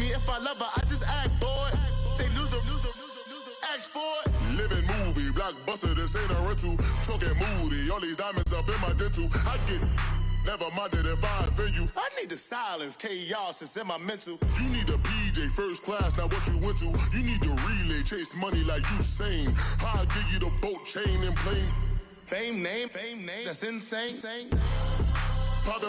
me if I love her, I just act bored. Say loser, ask for it. Living movie, blockbuster, this ain't a rental. Talking moody, all these diamonds up in my dental. I get never minded if I offend you. I need the silence, chaos is in my mental. You need a PJ first class, not what you went to. You need to relay, chase money like you sane. How I give you the boat chain and plane. Fame name, that's insane. Pop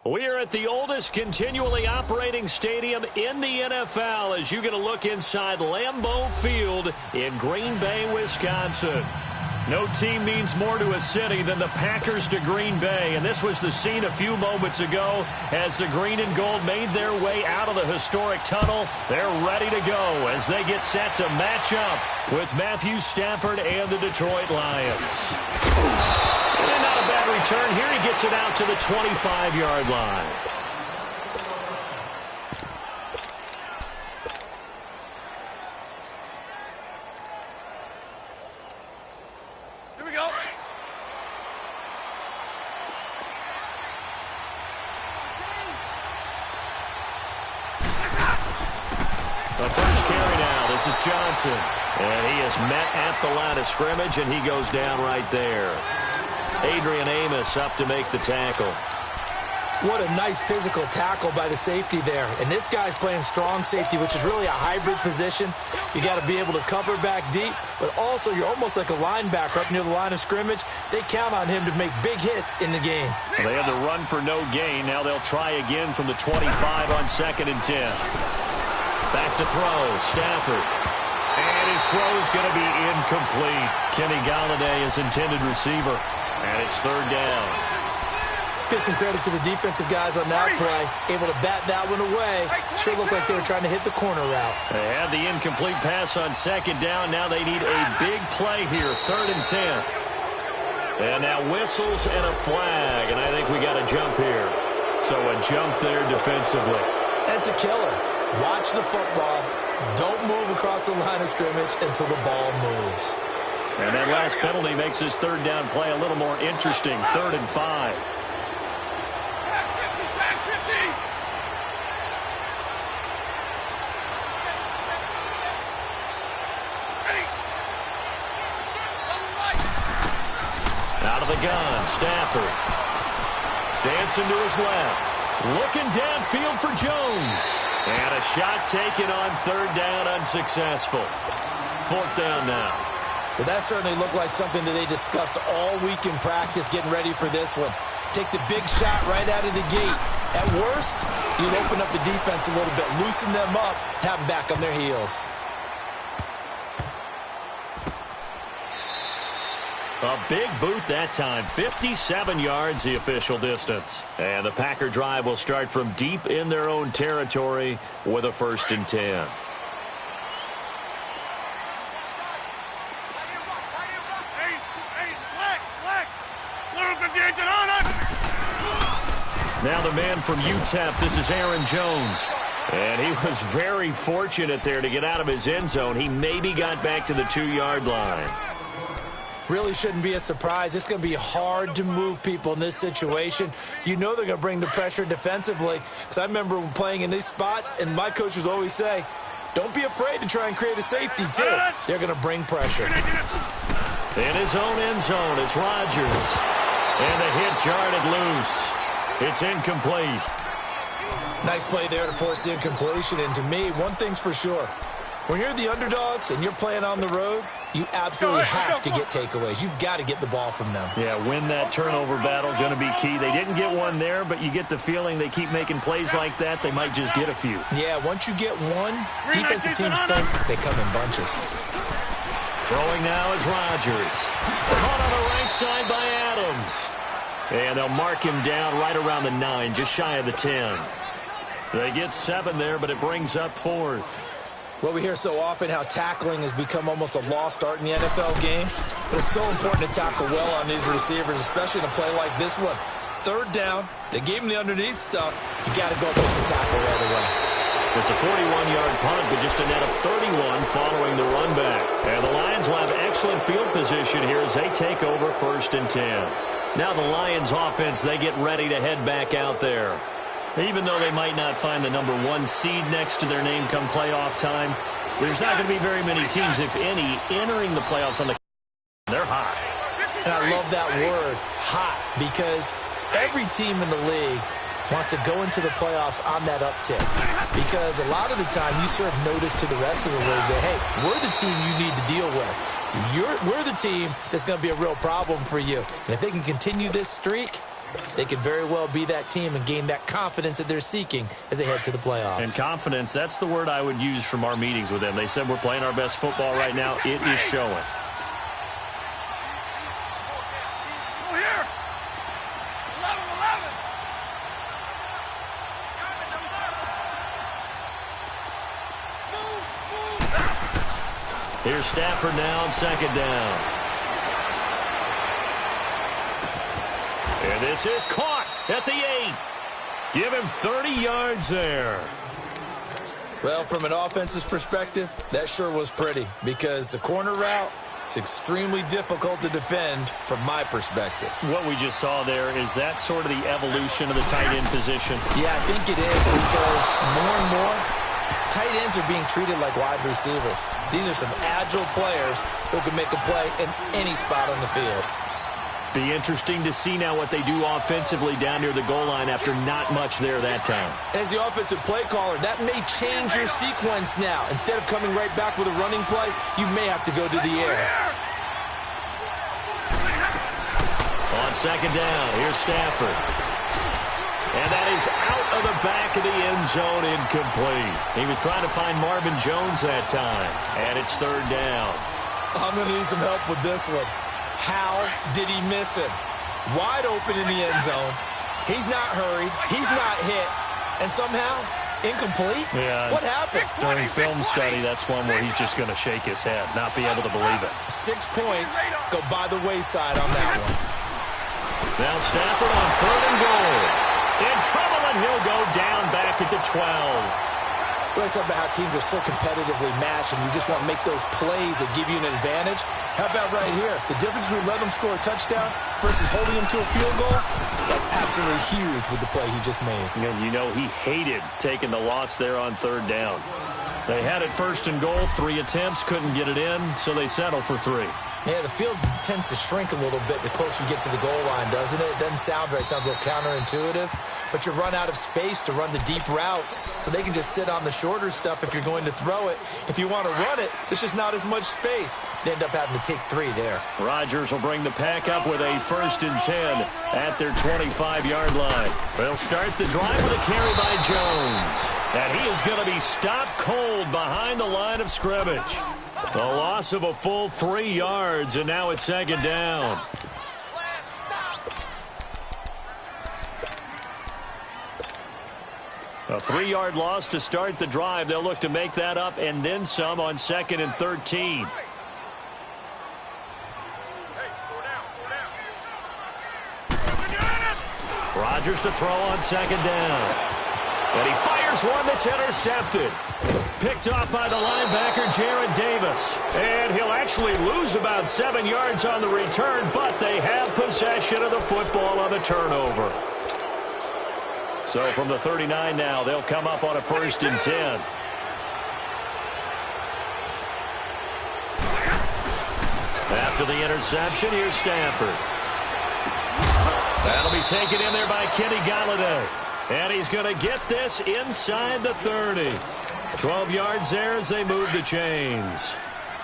We are at the oldest continually operating stadium in the NFL as you get a look inside Lambeau Field in Green Bay, Wisconsin. No team means more to a city than the Packers to Green Bay, and this was the scene a few moments ago as the green and gold made their way out of the historic tunnel. They're ready to go as they get set to match up with Matthew Stafford and the Detroit Lions. And not a bad return here. He gets it out to the 25-yard line. The first carry now, this is Johnson. And he is met at the line of scrimmage, and he goes down right there. Adrian Amos up to make the tackle. What a nice physical tackle by the safety there. And this guy's playing strong safety, which is really a hybrid position. You got to be able to cover back deep, but also you're almost like a linebacker up near the line of scrimmage. They count on him to make big hits in the game. Well, they had to run for no gain. Now they'll try again from the 25 on 2nd and 10. Back to throw, Stafford. And his throw is going to be incomplete. Kenny Galladay is intended receiver. And it's 3rd down. Let's give some credit to the defensive guys on that play. Able to bat that one away. Sure looked like they were trying to hit the corner route. They had the incomplete pass on 2nd down. Now they need a big play here, 3rd and 10. And now whistles and a flag. And I think we got a jump here. So a jump there defensively. That's a killer. Watch the football. Don't move across the line of scrimmage until the ball moves. And that last penalty makes this 3rd down play a little more interesting. 3rd and 5. Out of the gun, Stafford. Dancing to his left. Looking downfield for Jones. And a shot taken on 3rd down, unsuccessful. 4th down now. Well, that certainly looked like something that they discussed all week in practice, getting ready for this one. Take the big shot right out of the gate. At worst, you'll open up the defense a little bit, loosen them up, have them back on their heels. A big boot that time. 57 yards the official distance. And the Packer drive will start from deep in their own territory with a 1st and 10. Now the man from UTEP, this is Aaron Jones. And he was very fortunate there to get out of his end zone. He maybe got back to the 2-yard line. Really shouldn't be a surprise. It's going to be hard to move people in this situation. You know they're going to bring the pressure defensively. Because I remember playing in these spots, and my coaches always say, don't be afraid to try and create a safety, too. They're going to bring pressure. In his own end zone, it's Rodgers. And the hit jarred it loose. It's incomplete. Nice play there to force the incompletion. And to me, one thing's for sure. When you're the underdogs and you're playing on the road, you absolutely have to get takeaways. You've got to get the ball from them. Yeah, win that turnover battle, going to be key. They didn't get one there, but you get the feeling they keep making plays like that, they might just get a few. Yeah, once you get one, defensive teams think they come in bunches. Throwing now is Rodgers. Caught on the right side by Adams. And they'll mark him down right around the 9, just shy of the 10. They get 7 there, but it brings up 4th. Well, we hear so often how tackling has become almost a lost art in the NFL game. But it's so important to tackle well on these receivers, especially in a play like this one. 3rd down, they gave him the underneath stuff. You got to go make the tackle right away. It's a 41-yard punt, but just a net of 31 following the run back. And the Lions will have excellent field position here as they take over 1st and 10. Now the Lions offense, they get ready to head back out there. Even though they might not find the #1 seed next to their name come playoff time, there's not going to be very many teams, if any, entering the playoffs on the. They're hot. And I love that word, hot, because every team in the league wants to go into the playoffs on that uptick. Because a lot of the time you serve notice to the rest of the league that, hey, we're the team you need to deal with. We're the team that's going to be a real problem for you. And if they can continue this streak, they could very well be that team and gain that confidence that they're seeking as they head to the playoffs. And confidence, that's the word I would use from our meetings with them. They said we're playing our best football right now. It is showing. Here's Stafford now on 2nd down. And this is caught at the 8. Give him 30 yards there. Well, from an offensive perspective, that sure was pretty because the corner route is extremely difficult to defend from my perspective. What we just saw there, is that sort of the evolution of the tight end position? Yeah, I think it is because more and more, tight ends are being treated like wide receivers. These are some agile players who can make a play in any spot on the field. Be interesting to see now what they do offensively down near the goal line after not much there that time. As the offensive play caller, that may change your sequence now. Instead of coming right back with a running play, you may have to go to the air. On 2nd down, here's Stafford. And that is out of the back of the end zone, incomplete. He was trying to find Marvin Jones that time. And it's 3rd down. I'm going to need some help with this one. How did he miss him? Wide open in the end zone. He's not hurried. He's not hit. And somehow, incomplete? Yeah. What happened? During film study, that's one where he's just going to shake his head, not be able to believe it. 6 points go by the wayside on that one. Now Stafford on 3rd and goal. In trouble, and he'll go down back at the 12. We're talking about how teams are so competitively matched, and you just want to make those plays that give you an advantage. How about right here? The difference between letting them score a touchdown versus holding them to a field goal, that's absolutely huge with the play he just made. And you know he hated taking the loss there on 3rd down. They had it 1st and goal, 3 attempts, couldn't get it in, so they settle for 3. Yeah, the field tends to shrink a little bit the closer you get to the goal line, doesn't it? It doesn't sound right. It sounds a little counterintuitive. But you run out of space to run the deep routes, so they can just sit on the shorter stuff if you're going to throw it. If you want to run it, there's just not as much space. They end up having to take 3 there. Rodgers will bring the pack up with a 1st and 10 at their 25-yard line. They'll start the drive with a carry by Jones. And he is going to be stopped cold behind the line of scrimmage. The loss of a full 3 yards, and now it's 2nd down. A 3-yard loss to start the drive. They'll look to make that up and then some on 2nd and 13. Rodgers to throw on 2nd down. And he fires one that's intercepted. Picked off by the linebacker, Jared Davis. And he'll actually lose about 7 yards on the return, but they have possession of the football on the turnover. So from the 39 now, they'll come up on a 1st and 10. After the interception, here's Stafford. That'll be taken in there by Kenny Golladay. And he's going to get this inside the 30. 12 yards there as they move the chains.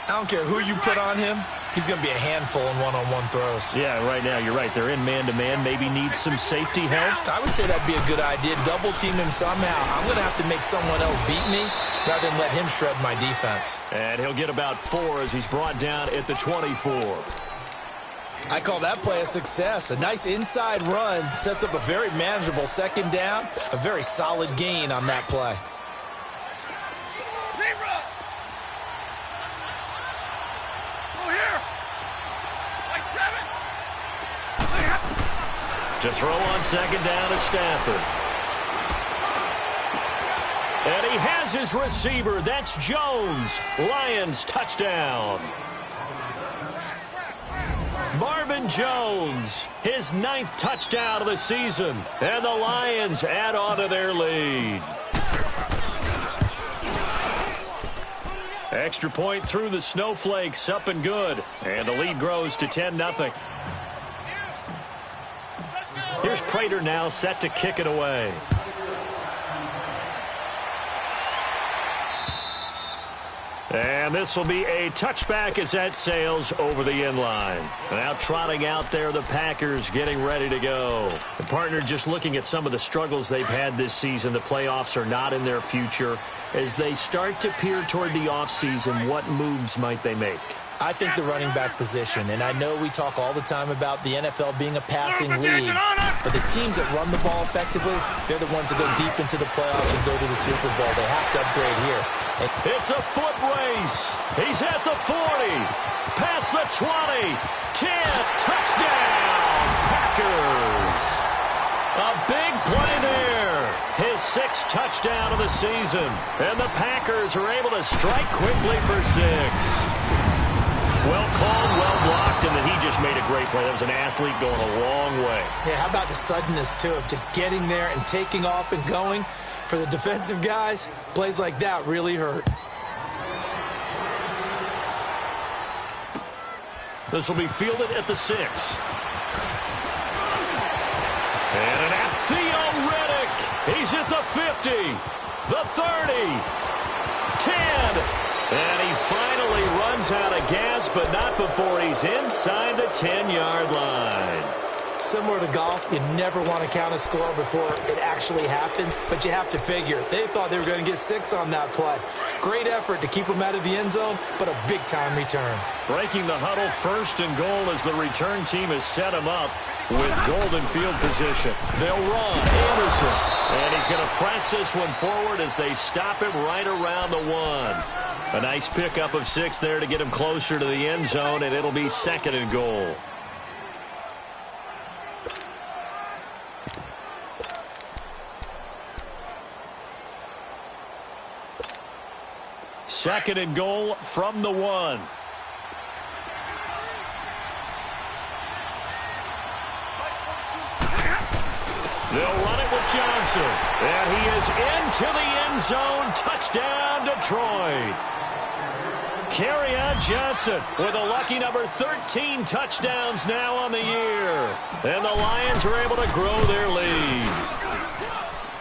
I don't care who you put on him. He's going to be a handful in one-on-one throws. Yeah, right now, you're right. They're in man-to-man. Maybe need some safety help. I would say that'd be a good idea. Double team him somehow. I'm going to have to make someone else beat me rather than let him shred my defense. And he'll get about 4 as he's brought down at the 24. I call that play a success. A nice inside run sets up a very manageable 2nd down. A very solid gain on that play. To throw on 2nd down is Stafford. And he has his receiver. That's Jones. Lions touchdown. Marvin Jones, his 9th touchdown of the season, and the Lions add on to their lead. Extra point through the snowflakes, up and good, and the lead grows to 10-0. Here's Prater now set to kick it away. And this will be a touchback as that sails over the end line. Now trotting out there, the Packers getting ready to go. The partner just looking at some of the struggles they've had this season. The playoffs are not in their future. As they start to peer toward the offseason, what moves might they make? I think the running back position, and I know we talk all the time about the NFL being a passing league, but the teams that run the ball effectively, they're the ones that go deep into the playoffs and go to the Super Bowl. They have to upgrade here. It's a foot race. He's at the 40, past the 20, 10, touchdown, Packers. A big play there. His 6th touchdown of the season, and the Packers are able to strike quickly for 6. Well called, well blocked, and then he just made a great play. That was an athlete going a long way. Yeah, how about the suddenness, too, of just getting there and taking off and going? For the defensive guys, plays like that really hurt. This will be fielded at the 6. And an Theo Riddick. He's at the 50, the 30, 10. And he finally runs out of gas, but not before he's inside the 10-yard line. Similar to golf, you never want to count a score before it actually happens, but you have to figure. They thought they were going to get 6 on that play. Great effort to keep them out of the end zone, but a big-time return. Breaking the huddle, 1st and goal as the return team has set him up with golden field position. They'll run. Anderson. And he's going to press this one forward as they stop him right around the 1. A nice pickup of 6 there to get him closer to the end zone, and it'll be 2nd and goal. Second and goal from the 1. They'll run it with Johnson. And he is into the end zone. Touchdown, Detroit. Kerryon Johnson with a lucky number 13 touchdowns now on the year. And the Lions are able to grow their lead.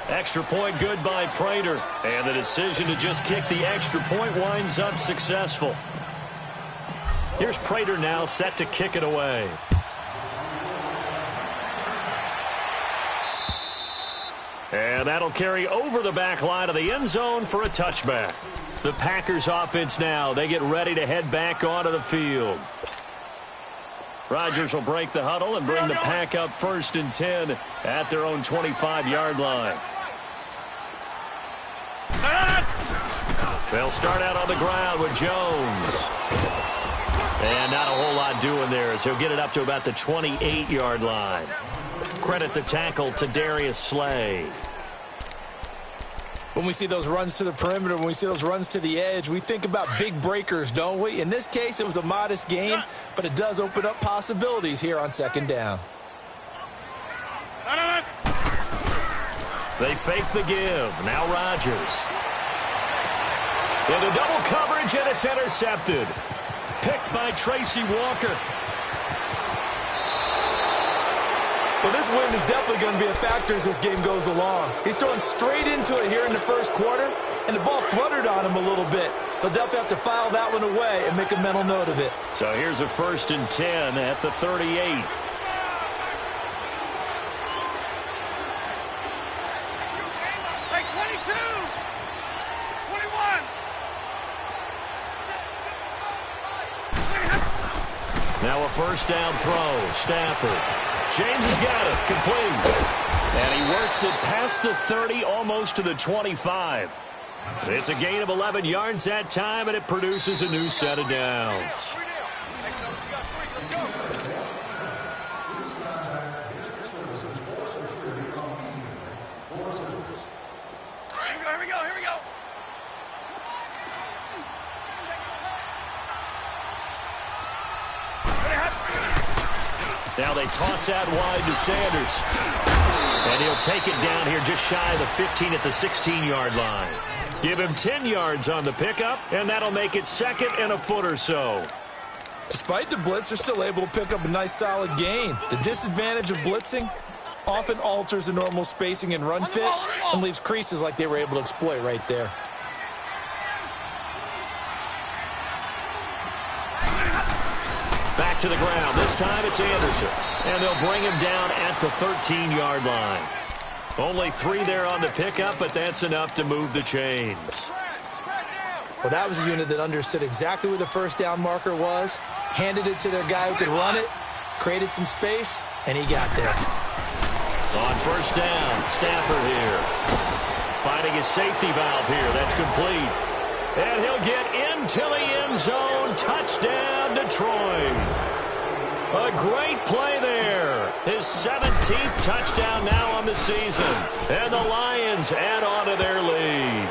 Extra point good by Prater. And the decision to just kick the extra point winds up successful. Here's Prater now set to kick it away. And that'll carry over the back line of the end zone for a touchback. The Packers offense now, they get ready to head back onto the field. Rodgers will break the huddle and bring the Pack up 1st and 10 at their own 25-yard line. They'll start out on the ground with Jones. And not a whole lot doing there as he'll get it up to about the 28-yard line. Credit the tackle to Darius Slay. When we see those runs to the perimeter, when we see those runs to the edge, we think about big breakers, don't we? In this case, it was a modest gain, but it does open up possibilities here on 2nd down. They fake the give. Now Rodgers. Into double coverage, and it's intercepted. Picked by Tracy Walker. Well, this wind is definitely going to be a factor as this game goes along. He's throwing straight into it here in the 1st quarter, and the ball fluttered on him a little bit. They'll definitely have to file that one away and make a mental note of it. So here's a 1st and 10 at the 38. Now a 1st down throw. Stafford. James has got it. Complete. And he works it past the 30, almost to the 25. It's a gain of 11 yards that time, and it produces a new set of downs. Now they toss out wide to Sanders. And he'll take it down here just shy of the 15 at the 16-yard line. Give him 10 yards on the pickup, and that'll make it 2nd and a foot or so. Despite the blitz, they're still able to pick up a nice solid gain. The disadvantage of blitzing often alters the normal spacing and run fits and leaves creases like they were able to exploit right there. Back to the ground. This time it's Anderson. And they'll bring him down at the 13-yard line. Only 3 there on the pickup, but that's enough to move the chains. Well, that was a unit that understood exactly where the first down marker was, handed it to their guy who could run it, created some space, and he got there. On first down, Stafford here. Finding his safety valve here. That's complete. And he'll get into the end zone. Touchdown, Detroit. A great play there. His 17th touchdown now on the season. And the Lions add on to their lead.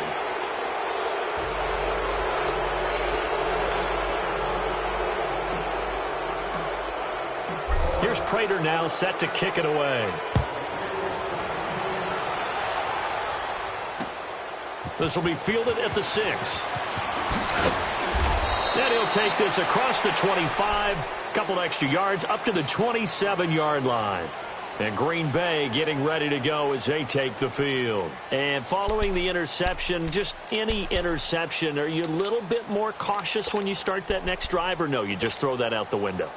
Here's Prater now set to kick it away. This will be fielded at the 6. And he'll take this across the 25. Couple extra yards up to the 27-yard line. And Green Bay getting ready to go as they take the field. And following the interception, just any interception, are you a little bit more cautious when you start that next drive, or no, you just throw that out the window?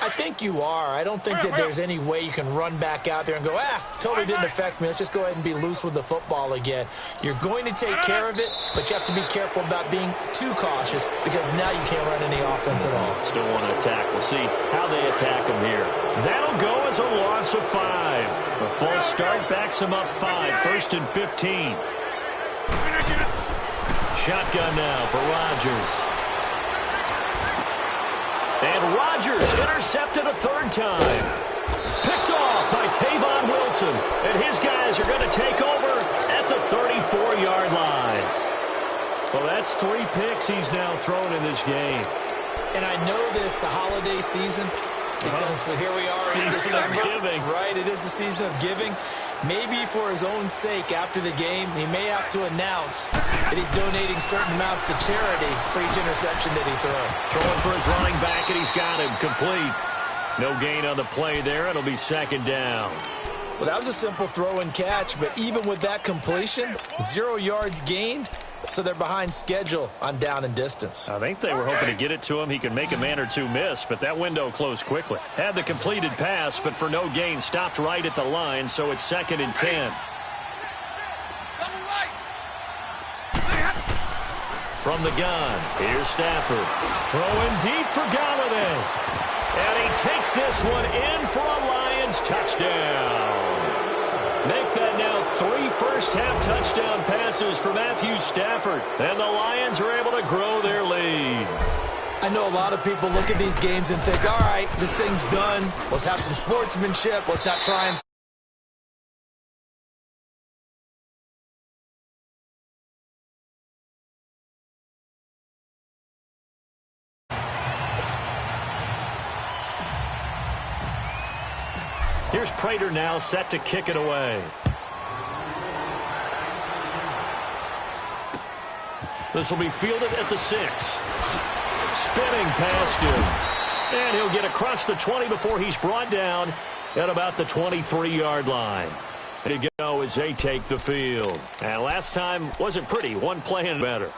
I think you are. I don't think that there's any way you can run back out there and go, totally didn't affect me. Let's just go ahead and be loose with the football again. You're going to take care of it, but you have to be careful about being too cautious because now you can't run any offense at all. Still want to attack. We'll see how they attack him here. That'll go as a loss of 5. The false start backs him up 5. 1st and 15. Shotgun now for Rodgers. And Rodgers intercepted a 3rd time. Picked off by Tavon Wilson. And his guys are going to take over at the 34-yard line. Well, that's 3 picks he's now thrown in this game. And I know this, the holiday season, because here we are in December. Season of giving. Right, it is the season of giving. Maybe for his own sake after the game, he may have to announce that he's donating certain amounts to charity for each interception that he throws. Throwing for his running back, and he's got him complete. No gain on the play there. It'll be 2nd down. Well, that was a simple throw and catch, but even with that completion, 0 yards gained, so they're behind schedule on down and distance. I think they were hoping to get it to him. He could make a man or two miss, but that window closed quickly. Had the completed pass, but for no gain, stopped right at the line, so it's 2nd and 10. From the gun, here's Stafford. Throwing deep for Galladay. And he takes this one in for a Lions touchdown. Make that now 3 first-half touchdown passes for Matthew Stafford. And the Lions are able to grow their lead. I know a lot of people look at these games and think, all right, this thing's done. Let's have some sportsmanship. Let's not try and... Here's Prater now set to kick it away. This will be fielded at the 6. Spinning past him. And he'll get across the 20 before he's brought down at about the 23-yard line. To go as they take the field. And last time wasn't pretty. One play and better.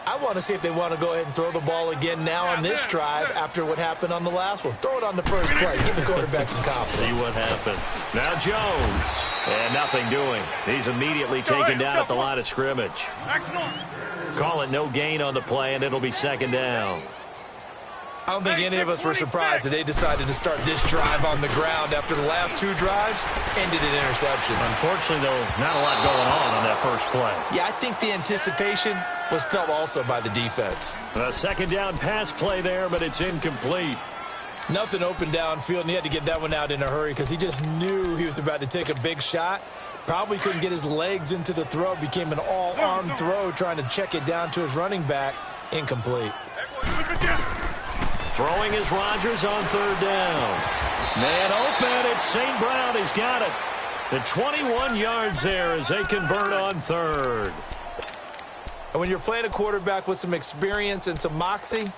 I want to see if they want to go ahead and throw the ball again now on this drive after what happened on the last one. Throw it on the first play. Give the quarterback some confidence. See what happens. Now Jones. And nothing doing. He's immediately taken down at the line of scrimmage. Call it no gain on the play, and it'll be 2nd down. I don't think any of us were surprised that they decided to start this drive on the ground after the last 2 drives ended in interceptions. Unfortunately, though, not a lot going on that first play. Yeah, I think the anticipation was felt also by the defense. A 2nd down pass play there, but it's incomplete. Nothing open downfield, and he had to get that one out in a hurry because he just knew he was about to take a big shot. Probably couldn't get his legs into the throw. Became an all-arm throw trying to check it down to his running back. Incomplete. Throwing is Rodgers on 3rd down. Man open, it's St. Brown. He's got it. The 21 yards there as they convert on third. And when you're playing a quarterback with some experience and some moxie,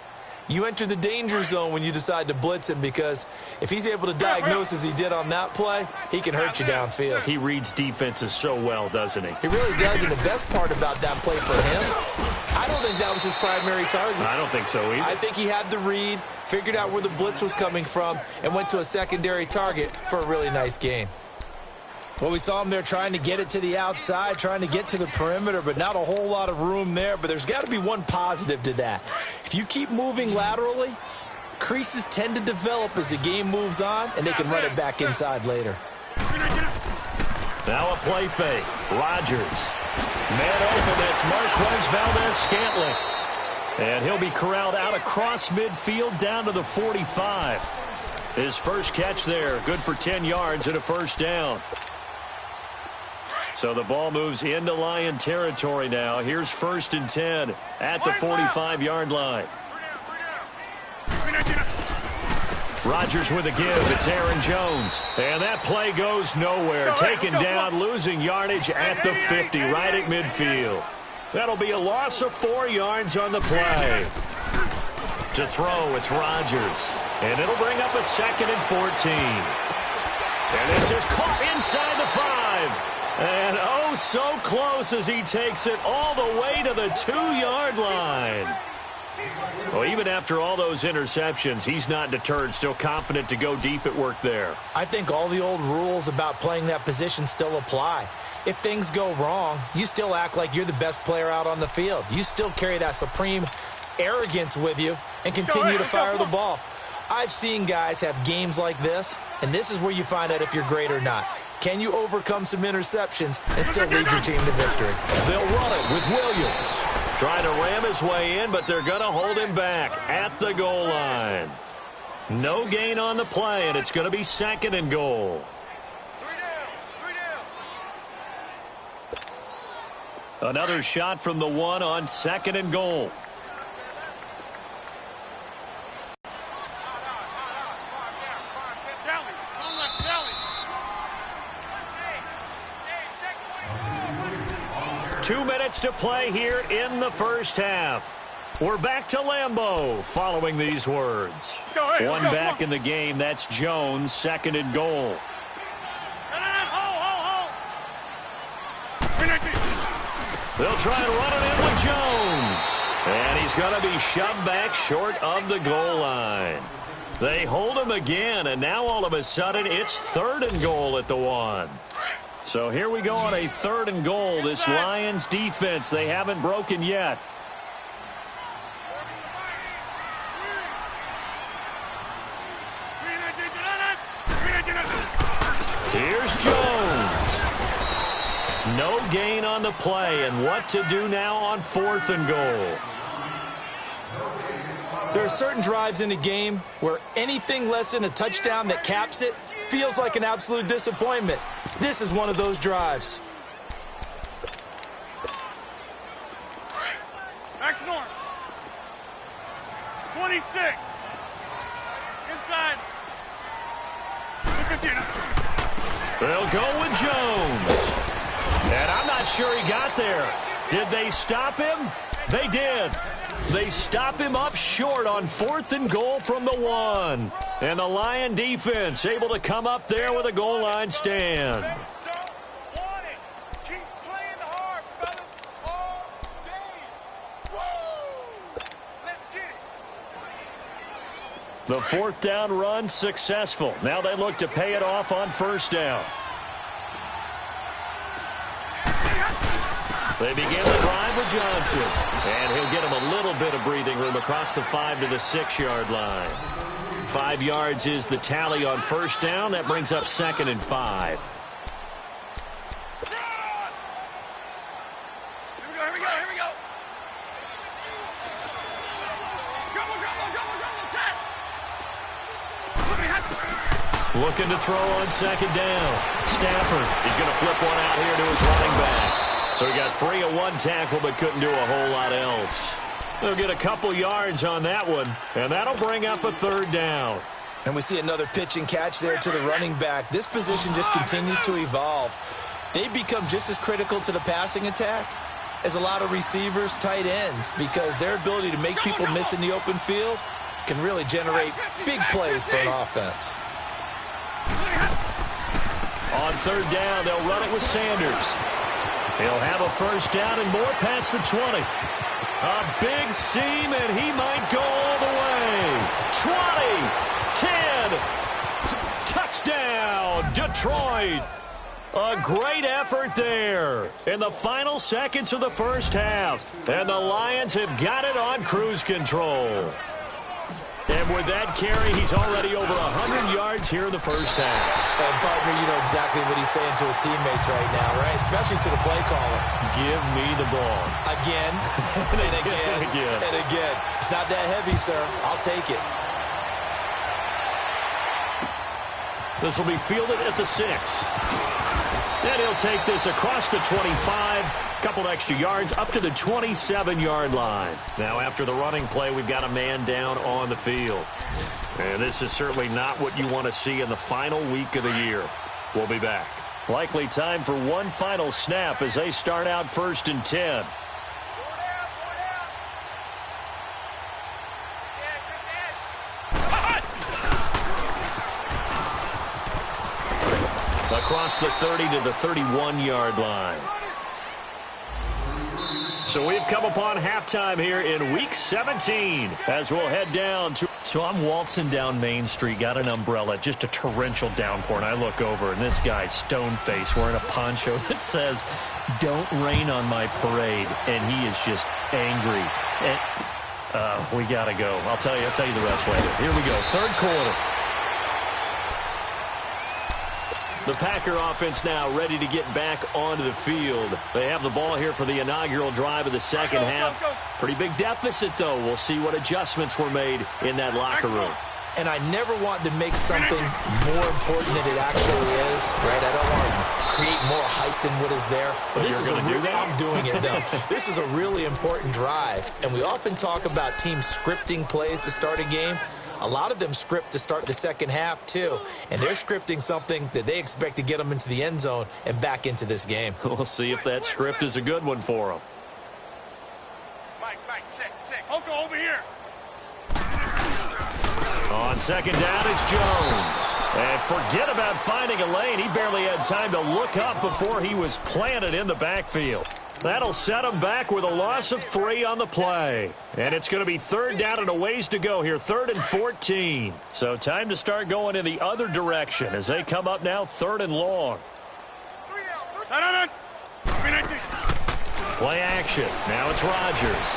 you enter the danger zone when you decide to blitz him, because if he's able to diagnose as he did on that play, he can hurt you downfield. He reads defenses so well, doesn't he? He really does, and the best part about that play for him, I don't think that was his primary target. I don't think so either. I think he had the read, figured out where the blitz was coming from, and went to a secondary target for a really nice gain. Well, we saw him there trying to get it to the outside, trying to get to the perimeter, but not a whole lot of room there. But there's got to be one positive to that. If you keep moving laterally, creases tend to develop as the game moves on, and they can run it back inside later. Now a play fake. Rodgers. Man open, that's Marquez Valdez-Scantling. And he'll be corralled out across midfield down to the 45. His first catch there, good for 10 yards and a first down. So the ball moves into Lion territory now. Here's 1st and 10 at the 45-yard line. Rodgers with a give. It's Aaron Jones. And that play goes nowhere. Taken down, losing yardage at the 50, right at midfield. That'll be a loss of 4 yards on the play. To throw, it's Rodgers. And it'll bring up a 2nd and 14. And this is caught inside the 5. And oh, so close as he takes it all the way to the 2-yard line. Well, even after all those interceptions, he's not deterred, still confident to go deep at work there. I think all the old rules about playing that position still apply. If things go wrong, you still act like you're the best player out on the field. You still carry that supreme arrogance with you and continue to fire the ball. I've seen guys have games like this, and this is where you find out if you're great or not. Can you overcome some interceptions and still lead your team to victory? They'll run it with Williams. Trying to ram his way in, but they're going to hold him back at the goal line. No gain on the play, and it's going to be 2nd and goal. 3 down. Another shot from the 1 on 2nd and goal. Two minutes to play here in the first half. We're back to Lambeau following these words. One back in the game. That's Jones, 2nd and goal. They'll try and run it in with Jones. And he's going to be shoved back short of the goal line. They hold him again, and now all of a sudden it's 3rd and goal at the 1. So here we go on a 3rd and goal. This Lions defense, they haven't broken yet. Here's Jones. No gain on the play, and what to do now on 4th and goal. There are certain drives in a game where anything less than a touchdown that caps it feels like an absolute disappointment. This is one of those drives. Back north. 26. Inside. 15. They'll go with Jones. And I'm not sure he got there. Did they stop him? They did. They stop him up short on 4th and goal from the 1. And the Lion defense able to come up there with a goal line stand. Keep playing hard, fellas, all day. Woo! Let's get it. The 4th down run successful. Now they look to pay it off on 1st down. They begin the drive with Johnson. And he'll get him a little bit of breathing room across the 5 to the 6-yard line. 5 yards is the tally on 1st down. That brings up 2nd and 5. Here we go. Looking to throw on 2nd down. Stafford is going to flip one out here to his running back. So he got free of 1 tackle, but couldn't do a whole lot else. They'll get a couple yards on that one, and that'll bring up a 3rd down. And we see another pitch and catch there to the running back. This position just continues to evolve. They become just as critical to the passing attack as a lot of receivers, tight ends, because their ability to make people miss in the open field can really generate big plays for an offense. On third down, they'll run it with Sanders. He'll have a first down and more past the 20. A big seam, and he might go all the way. 20, 10, touchdown, Detroit. A great effort there in the final seconds of the first half. And the Lions have got it on cruise control. And with that carry, he's already over 100 yards here in the first half. And partner, you know exactly what he's saying to his teammates right now, right? Especially to the play caller. Give me the ball. Again, and again, and again. It's not that heavy, sir. I'll take it. This will be fielded at the 6. And he'll take this across the 25. Couple extra yards up to the 27-yard line. Now after the running play, we've got a man down on the field. And this is certainly not what you want to see in the final week of the year. We'll be back. Likely time for one final snap as they start out 1st and 10. Across the 30 to the 31-yard line. So we've come upon halftime here in Week 17 as we'll head down to... So I'm waltzing down Main Street, got an umbrella, just a torrential downpour, and I look over, and this guy's stone-faced wearing a poncho that says, "Don't rain on my parade," and he is just angry. And, we got to go. I'll tell you the rest later. Here we go, third quarter. The Packer offense now ready to get back onto the field. They have the ball here for the inaugural drive of the second half. Pretty big deficit, though. We'll see what adjustments were made in that locker room. And I never want to make something more important than it actually is, right? I don't want to create more hype than what is there. But this is I'm doing it, though. This is a really important drive. And we often talk about teams scripting plays to start a game. A lot of them script to start the second half, too. And they're scripting something that they expect to get them into the end zone and back into this game. We'll see if that script is a good one for them. Mike, check. Uncle, over here. On second down, it's Jones. And forget about finding a lane. He barely had time to look up before he was planted in the backfield. That'll set him back with a loss of 3 on the play. And it's going to be third down and a ways to go here, 3rd and 14. So time to start going in the other direction as they come up now 3rd and long. Play action. Now it's Rodgers.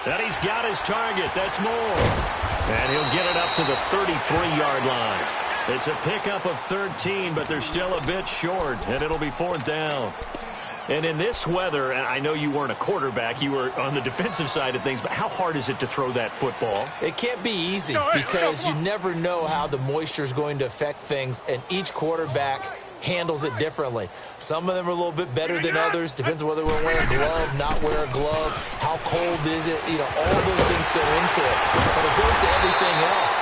And he's got his target. That's Moore. And he'll get it up to the 33-yard line. It's a pickup of 13, but they're still a bit short, and it'll be 4th down. And in this weather, and I know you weren't a quarterback, you were on the defensive side of things, but how hard is it to throw that football? It can't be easy because you never know how the moisture is going to affect things, and each quarterback handles it differently. Some of them are a little bit better than others. Depends on whether we're wearing a glove, not wear a glove, how cold is it, all those things go into it. But it goes to everything else.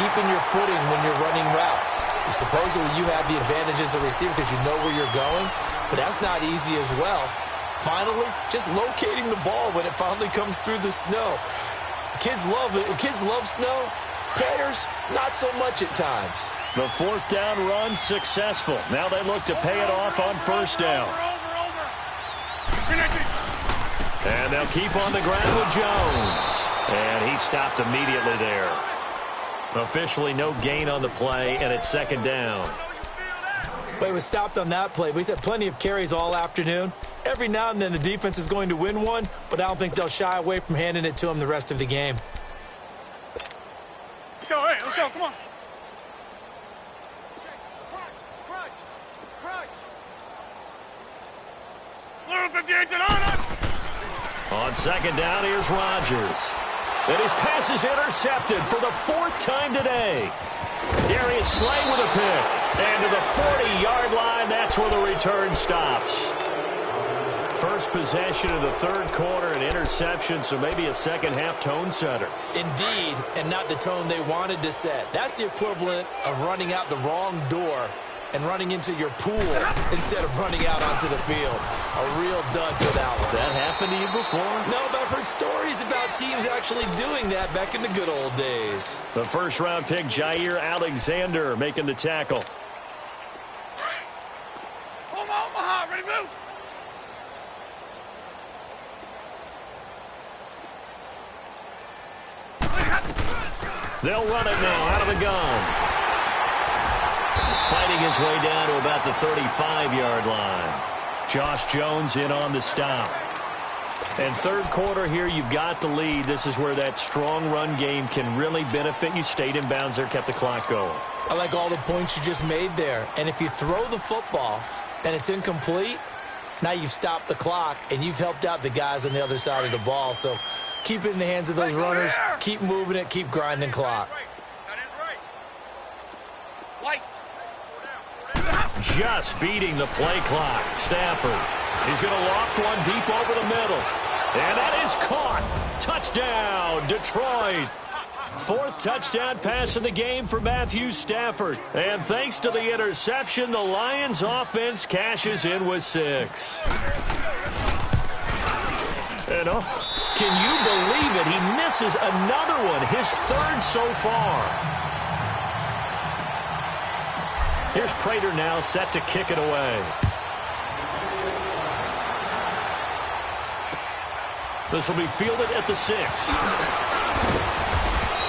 Keeping your footing when you're running routes. Supposedly you have the advantage as a receiver because you know where you're going, but that's not easy as well. Finally, just locating the ball when it finally comes through the snow. Kids love it. Kids love snow. Players, not so much at times. The 4th down run successful. Now they look to pay it off on 1st down. And they'll keep on the ground with Jones. And he stopped immediately there. Officially no gain on the play, and it's 2nd down. But he was stopped on that play. But he's had plenty of carries all afternoon. Every now and then the defense is going to win one, but I don't think they'll shy away from handing it to him the rest of the game. Let's go, come on. On 2nd down, here's Rodgers. And his pass is intercepted for the 4th time today. Darius Slay with a pick. And to the 40-yard line, that's where the return stops. First possession of the third quarter, an interception, so maybe a second-half tone setter. Indeed, and not the tone they wanted to set. That's the equivalent of running out the wrong door and running into your pool instead of running out onto the field. A real dud for that one. Has that happened to you before? No, but I've heard stories about teams actually doing that back in the good old days. The first-round pick, Jair Alexander, making the tackle. Omaha, ready to move. They'll run it now out of the gun. Fighting his way down to about the 35-yard line. Josh Jones in on the stop. And third quarter here, you've got the lead. This is where that strong run game can really benefit you. Stayed in bounds there, kept the clock going. I like all the points you just made there. And if you throw the football and it's incomplete, now you've stopped the clock and you've helped out the guys on the other side of the ball. So keep it in the hands of those runners. Keep moving it. Keep grinding clock. That is right. White. Just beating the play clock. Stafford. He's going to loft one deep over the middle. And that is caught. Touchdown, Detroit. Fourth touchdown pass of the game for Matthew Stafford. And thanks to the interception, the Lions offense cashes in with 6. And can you believe it? He misses another one, his third so far. Here's Prater now set to kick it away. This will be fielded at the 6.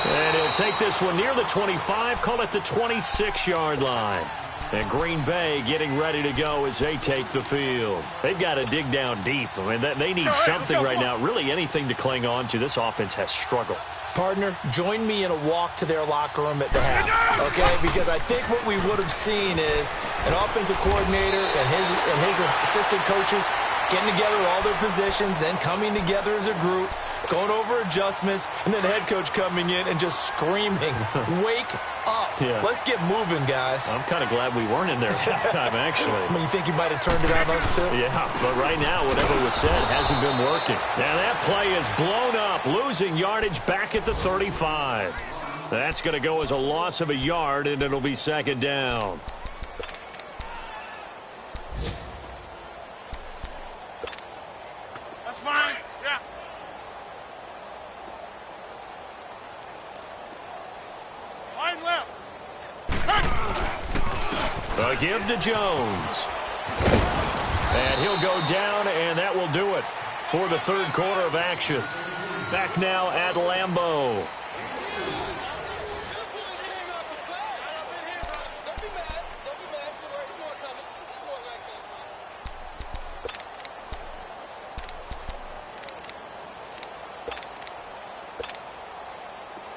And he'll take this one near the 25, call it the 26-yard line. And Green Bay getting ready to go as they take the field. They've got to dig down deep. I mean, they need something right now, really anything to cling on to. This offense has struggled. Partner, join me in a walk to their locker room at the half, okay? Because I think what we would have seen is an offensive coordinator and his assistant coaches getting together all their positions, then coming together as a group, going over adjustments, and then the head coach coming in and just screaming, wake up. Yeah. Let's get moving, guys. I'm kind of glad we weren't in there at halftime, actually. I mean, you think you might have turned it on us, too? Yeah, but right now, whatever was said hasn't been working. Now that play is blown up, losing yardage back at the 35. That's going to go as a loss of a yard, and it'll be second down. That's fine. Yeah. Line left. A give to Jones. And he'll go down, and that will do it for the third quarter of action. Back now at Lambeau.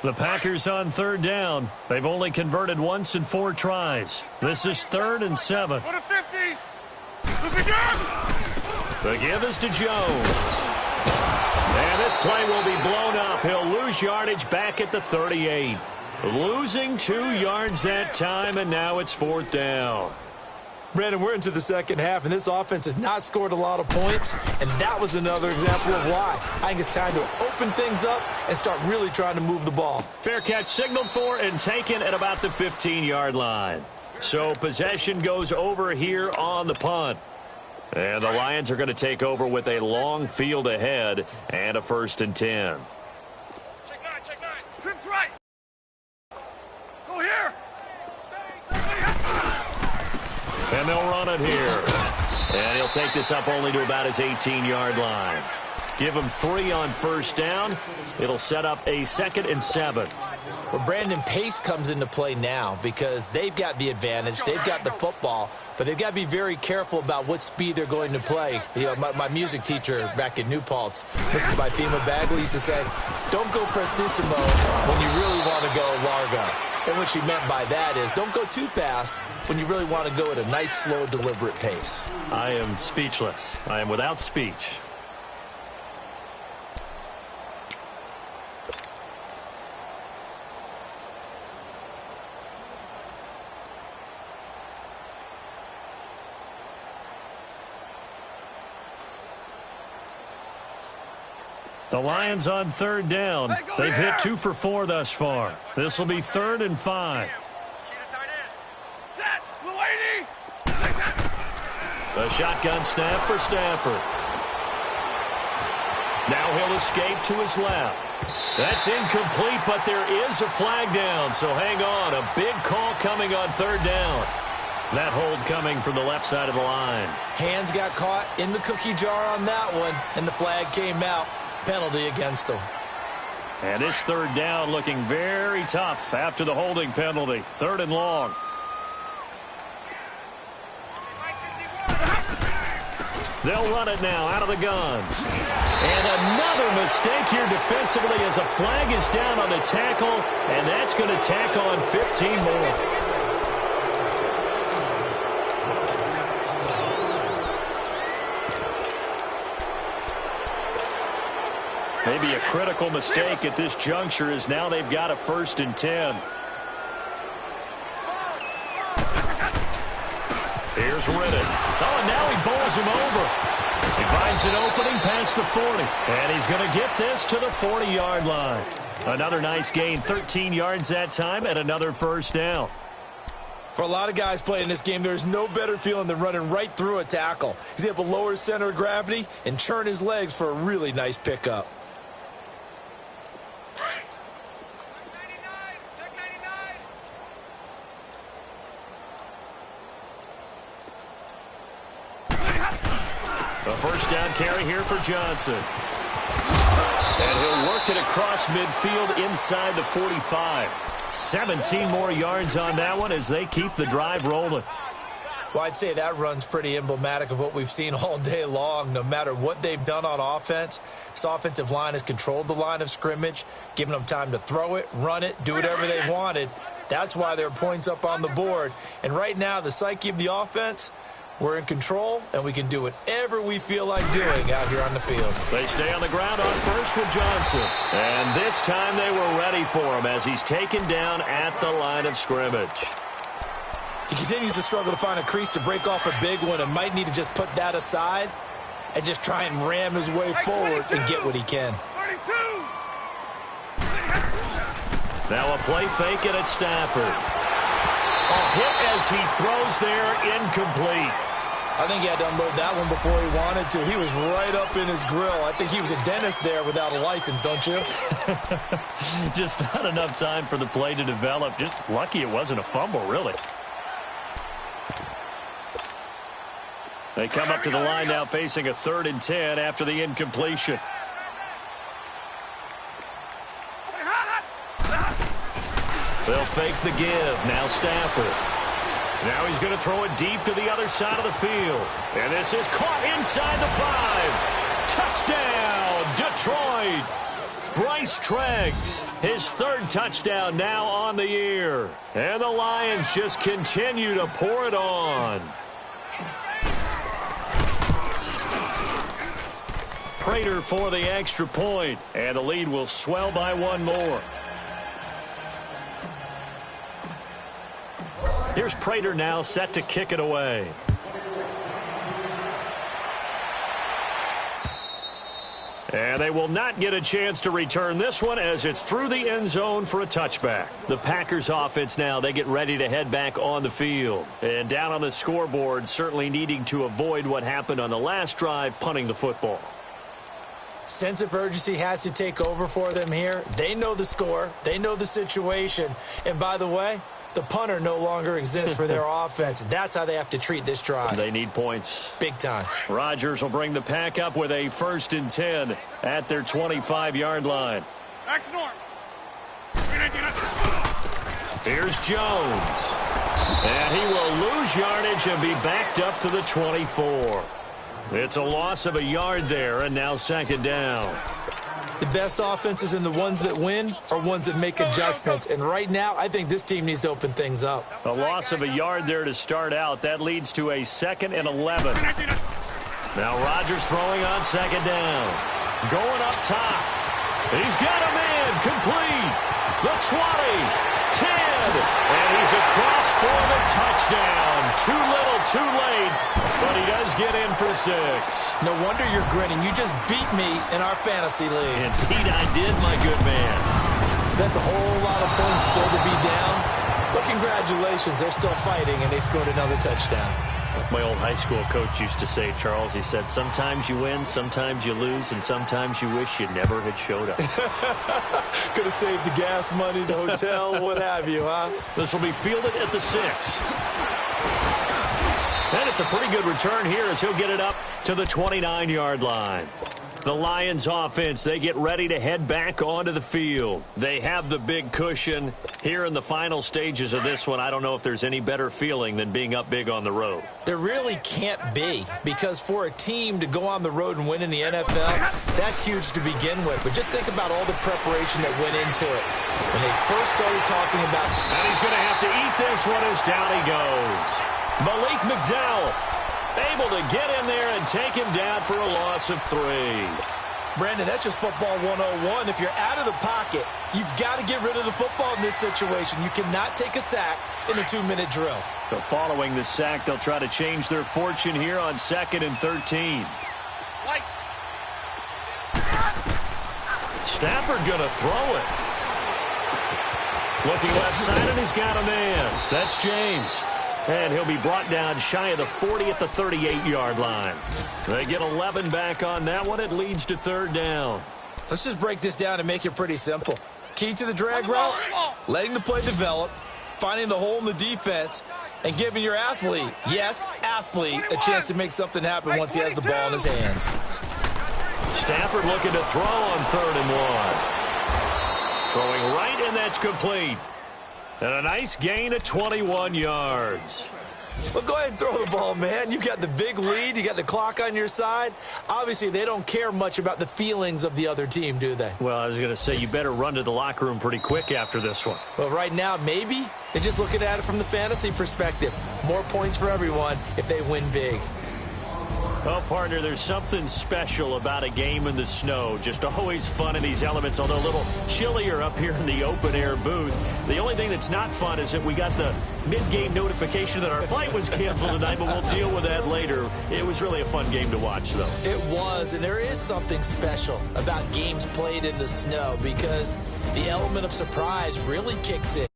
The Packers on third down. They've only converted once in 4 tries. This is 3rd and 7. Go to 50. Look again. The give is to Jones. And this play will be blown up. He'll lose yardage back at the 38. Losing 2 yards that time, and now it's 4th down. Brandon, we're into the second half, and this offense has not scored a lot of points, and that was another example of why. I think it's time to open things up and start really trying to move the ball. Fair catch signaled for and taken at about the 15-yard line. So possession goes over here on the punt. And the Lions are going to take over with a long field ahead and a 1st and 10. Check 9, check 9. Trips right. Go here. And they'll run it here. And he'll take this up only to about his 18-yard line. Give him 3 on 1st down. It'll set up a 2nd and 7. Well, Brandon, pace comes into play now because they've got the advantage. They've got the football, but they've got to be very careful about what speed they're going to play. You know, my music teacher back in New Paltz, this is by Thema Bagley, used to say, don't go prestissimo when you really want to go largo. And what she meant by that is don't go too fast when you really want to go at a nice, slow, deliberate pace. I am speechless. I am without speech. The Lions on third down. They've hit 2 for 4 thus far. This will be 3rd and 5. A shotgun snap for Stafford. Now he'll escape to his left. That's incomplete, but there is a flag down, so hang on. A big call coming on third down. That hold coming from the left side of the line. Hands got caught in the cookie jar on that one, and the flag came out. Penalty against him. And this third down looking very tough after the holding penalty. 3rd and long. They'll run it now out of the gun. And another mistake here defensively as a flag is down on the tackle, and that's going to tack on 15 more. Maybe a critical mistake at this juncture is now they've got a 1st and 10. Here's Riddick. Oh, and now he bowls him over. He finds an opening past the 40. And he's going to get this to the 40-yard line. Another nice gain, 13 yards that time, and another 1st down. For a lot of guys playing this game, there's no better feeling than running right through a tackle. He's able to lower his center of gravity and churn his legs for a really nice pickup. A 1st down carry here for Johnson. And he'll work it across midfield inside the 45. 17 more yards on that one as they keep the drive rolling. Well, I'd say that run's pretty emblematic of what we've seen all day long. No matter what they've done on offense, this offensive line has controlled the line of scrimmage, giving them time to throw it, run it, do whatever they wanted. That's why there are points up on the board. And right now, the psyche of the offense, we're in control, and we can do whatever we feel like doing out here on the field. They stay on the ground on first with Johnson. And this time they were ready for him as he's taken down at the line of scrimmage. He continues to struggle to find a crease to break off a big one and might need to just put that aside and just try and ram his way forward and get what he can. Now a play fake it at Stafford. A hit as he throws there, incomplete. I think he had to unload that one before he wanted to. He was right up in his grill. I think he was a dentist there without a license, don't you? Just not enough time for the play to develop. Just lucky it wasn't a fumble, really. They come up to the line now facing a 3rd and 10 after the incompletion. They'll fake the give. Now Stafford. Now he's going to throw it deep to the other side of the field. And this is caught inside the 5. Touchdown, Detroit. Bryce Treggs, his 3rd touchdown now on the year. And the Lions just continue to pour it on. Prater for the extra point. And the lead will swell by 1 more. Here's Prater now set to kick it away. And they will not get a chance to return this one as it's through the end zone for a touchback. The Packers offense now, they get ready to head back on the field. And down on the scoreboard, certainly needing to avoid what happened on the last drive, punting the football. Sense of urgency has to take over for them here. They know the score. They know the situation. And by the way, the punter no longer exists for their offense. That's how they have to treat this drive. They need points. Big time. Rodgers will bring the pack up with a 1st and 10 at their 25-yard line. Here's Jones. And he will lose yardage and be backed up to the 24. It's a loss of a yard there, and now 2nd down. The best offenses and the ones that win are ones that make adjustments. And right now, I think this team needs to open things up. A loss of a yard there to start out. That leads to a 2nd and 11. Now Rodgers throwing on 2nd down. Going up top. He's got a man complete. The 20, 10, and he's across for the touchdown. Too little, too late, but he does get in for 6. No wonder you're grinning. You just beat me in our fantasy league. Indeed I did, my good man. That's a whole lot of points still to be down. But congratulations, they're still fighting, and they scored another touchdown. Like my old high school coach used to say, Charles, he said, sometimes you win, sometimes you lose, and sometimes you wish you never had showed up. Could have saved the gas money, the hotel, what have you, huh? This will be fielded at the 6. And it's a pretty good return here as he'll get it up to the 29-yard line. The Lions offense, they get ready to head back onto the field. They have the big cushion. Here in the final stages of this one, I don't know if there's any better feeling than being up big on the road. There really can't be, because for a team to go on the road and win in the NFL, that's huge to begin with. But just think about all the preparation that went into it. When they first started talking about... And he's going to have to eat this one as down he goes. Malik McDowell able to get in there and take him down for a loss of 3. Brandon, that's just football 101. If you're out of the pocket, you've got to get rid of the football in this situation. You cannot take a sack in a 2-minute drill. So following the sack, they'll try to change their fortune here on 2nd and 13. Stafford going to throw it. Looking left side, and he's got a man. That's James. And he'll be brought down shy of the 40 at the 38-yard line. They get 11 back on that one. It leads to 3rd down. Let's just break this down and make it pretty simple. Key to the drag route, letting the play develop, finding the hole in the defense, and giving your athlete, yes, athlete, a chance to make something happen once he has the ball in his hands. Stafford looking to throw on 3rd and 1. Throwing right, and that's complete. And a nice gain of 21 yards. Well, go ahead and throw the ball, man. You got the big lead. You got the clock on your side. Obviously, they don't care much about the feelings of the other team, do they? Well, I was going to say, you better run to the locker room pretty quick after this one. Well, right now, maybe. They're just looking at it from the fantasy perspective. More points for everyone if they win big. Well, partner, there's something special about a game in the snow. Just always fun in these elements, although a little chillier up here in the open-air booth. The only thing that's not fun is that we got the mid-game notification that our flight was canceled tonight, but we'll deal with that later. It was really a fun game to watch, though. It was, and there is something special about games played in the snow because the element of surprise really kicks in.